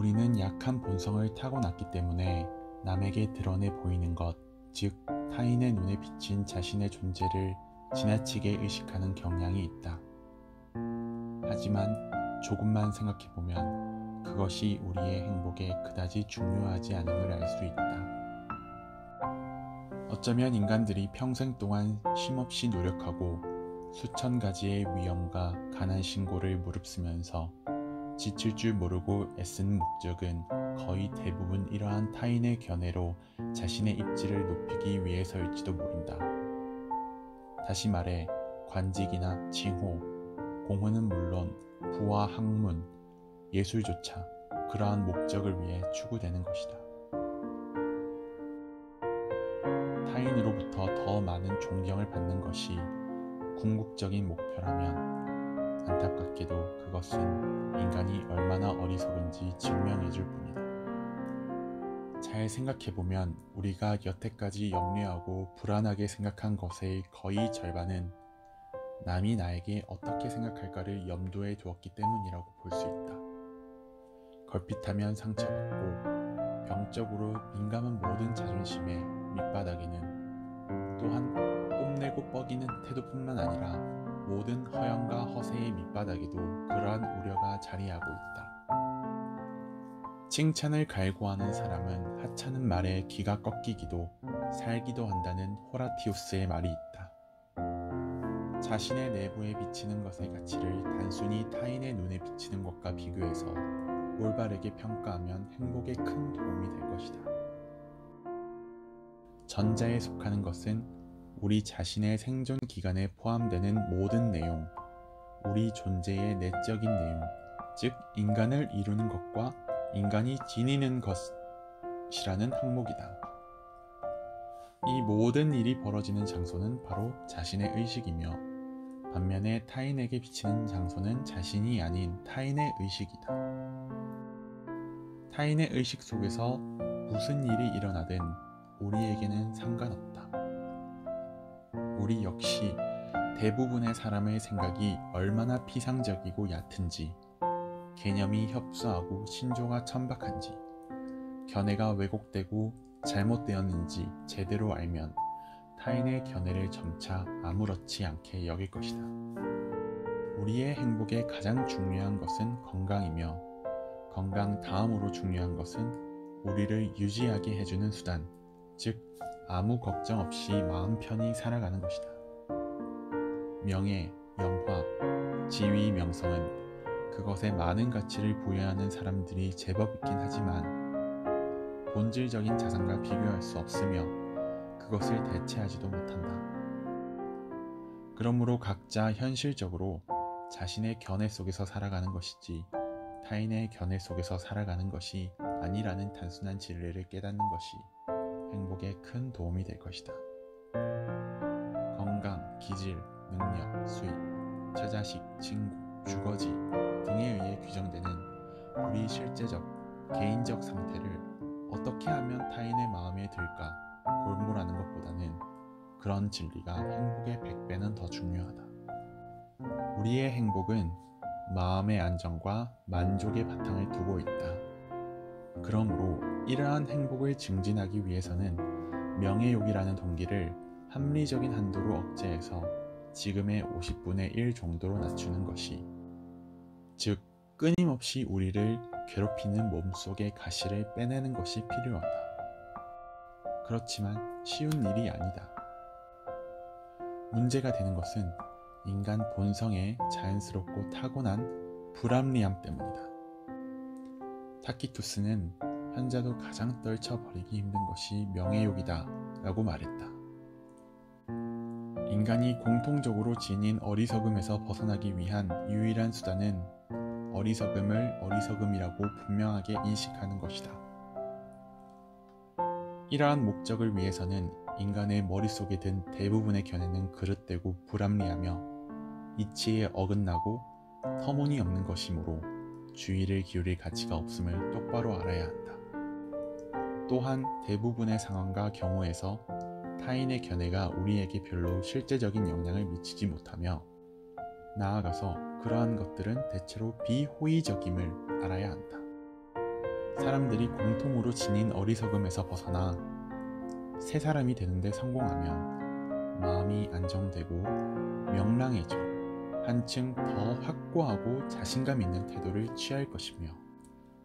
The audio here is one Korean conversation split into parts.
우리는 약한 본성을 타고났기 때문에 남에게 드러내 보이는 것, 즉 타인의 눈에 비친 자신의 존재를 지나치게 의식하는 경향이 있다. 하지만 조금만 생각해보면 그것이 우리의 행복에 그다지 중요하지 않음을 알 수 있다. 어쩌면 인간들이 평생 동안 쉼없이 노력하고 수천 가지의 위험과 가난 신고를 무릅쓰면서 지칠 줄 모르고 애쓴 목적은 거의 대부분 이러한 타인의 견해로 자신의 입지를 높이기 위해서일지도 모른다. 다시 말해 관직이나 칭호, 공헌은 물론 부와 학문, 예술조차 그러한 목적을 위해 추구되는 것이다. 타인으로부터 더 많은 존경을 받는 것이 궁극적인 목표라면 안타깝게도 그것은 인간이 얼마나 어리석은지 증명해줄 뿐이다. 잘 생각해보면 우리가 여태까지 염려하고 불안하게 생각한 것의 거의 절반은 남이 나에게 어떻게 생각할까를 염두에 두었기 때문이라고 볼 수 있다. 걸핏하면 상처받고 병적으로 민감한 모든 자존심의 밑바닥에는 또한 뽐내고 뻐기는 태도뿐만 아니라 모든 허영과 허세의 밑바닥에도 그러한 우려가 자리하고 있다. 칭찬을 갈구하는 사람은 하찮은 말에 귀가 꺾이기도 살기도 한다는 호라티우스의 말이 있다. 자신의 내부에 비치는 것의 가치를 단순히 타인의 눈에 비치는 것과 비교해서 올바르게 평가하면 행복에 큰 도움이 될 것이다. 전자에 속하는 것은 우리 자신의 생존 기간에 포함되는 모든 내용, 우리 존재의 내적인 내용, 즉 인간을 이루는 것과 인간이 지니는 것이라는 항목이다. 이 모든 일이 벌어지는 장소는 바로 자신의 의식이며 반면에 타인에게 비치는 장소는 자신이 아닌 타인의 의식이다. 타인의 의식 속에서 무슨 일이 일어나든 우리에게는 상관없다. 우리 역시 대부분의 사람의 생각이 얼마나 피상적이고 얕은지, 개념이 협소하고 신조가 천박한지, 견해가 왜곡되고 잘못되었는지 제대로 알면 타인의 견해를 점차 아무렇지 않게 여길 것이다. 우리의 행복에 가장 중요한 것은 건강이며 건강 다음으로 중요한 것은 우리를 유지하게 해주는 수단, 즉 아무 걱정 없이 마음 편히 살아가는 것이다. 명예, 영화, 지위, 명성은 그것에 많은 가치를 부여하는 사람들이 제법 있긴 하지만 본질적인 자산과 비교할 수 없으며 그것을 대체하지도 못한다. 그러므로 각자 현실적으로 자신의 견해 속에서 살아가는 것이지 타인의 견해 속에서 살아가는 것이 아니라는 단순한 진리를 깨닫는 것이 행복에 큰 도움이 될 것이다. 건강, 기질, 능력, 수입, 처자식, 친구, 주거지 등에 의해 규정되는 우리 실제적, 개인적 상태를 어떻게 하면 타인의 마음에 들까 골몰하는 것보다는 그런 진리가 행복의 100배는 더 중요하다. 우리의 행복은 마음의 안정과 만족의 바탕을 두고 있다. 그러므로 이러한 행복을 증진하기 위해서는 명예욕이라는 동기를 합리적인 한도로 억제해서 지금의 50분의 1 정도로 낮추는 것이, 즉 끊임없이 우리를 괴롭히는 몸속의 가시를 빼내는 것이 필요하다. 그렇지만 쉬운 일이 아니다. 문제가 되는 것은 인간 본성의 자연스럽고 타고난 불합리함 때문이다. 타키투스는 현자도 가장 떨쳐버리기 힘든 것이 명예욕이다 라고 말했다. 인간이 공통적으로 지닌 어리석음에서 벗어나기 위한 유일한 수단은 어리석음을 어리석음이라고 분명하게 인식하는 것이다. 이러한 목적을 위해서는 인간의 머릿속에 든 대부분의 견해는 그릇되고 불합리하며 이치에 어긋나고 터무니없는 것이므로 주의를 기울일 가치가 없음을 똑바로 알아야 한다. 또한 대부분의 상황과 경우에서 타인의 견해가 우리에게 별로 실제적인 영향을 미치지 못하며 나아가서 그러한 것들은 대체로 비호의적임을 알아야 한다. 사람들이 공통으로 지닌 어리석음에서 벗어나 새 사람이 되는데 성공하면 마음이 안정되고 명랑해져 한층 더 확고하고 자신감 있는 태도를 취할 것이며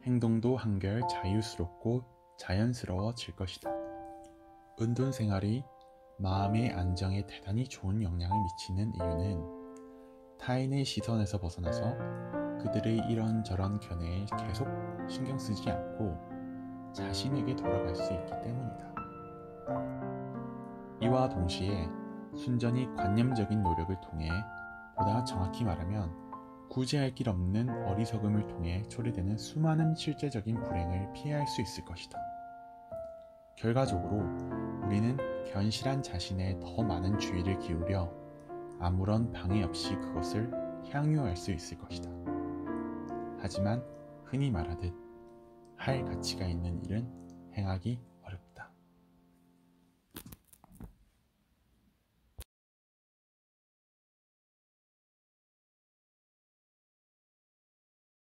행동도 한결 자유스럽고 자연스러워질 것이다. 은둔 생활이 마음의 안정에 대단히 좋은 영향을 미치는 이유는 타인의 시선에서 벗어나서 그들의 이런저런 견해에 계속 신경 쓰지 않고 자신에게 돌아갈 수 있기 때문이다. 이와 동시에 순전히 관념적인 노력을 통해, 보다 정확히 말하면 구제할 길 없는 어리석음을 통해 초래되는 수많은 실제적인 불행을 피할 수 있을 것이다. 결과적으로 우리는 견실한 자신에 더 많은 주의를 기울여 아무런 방해 없이 그것을 향유할 수 있을 것이다. 하지만 흔히 말하듯 할 가치가 있는 일은 행하기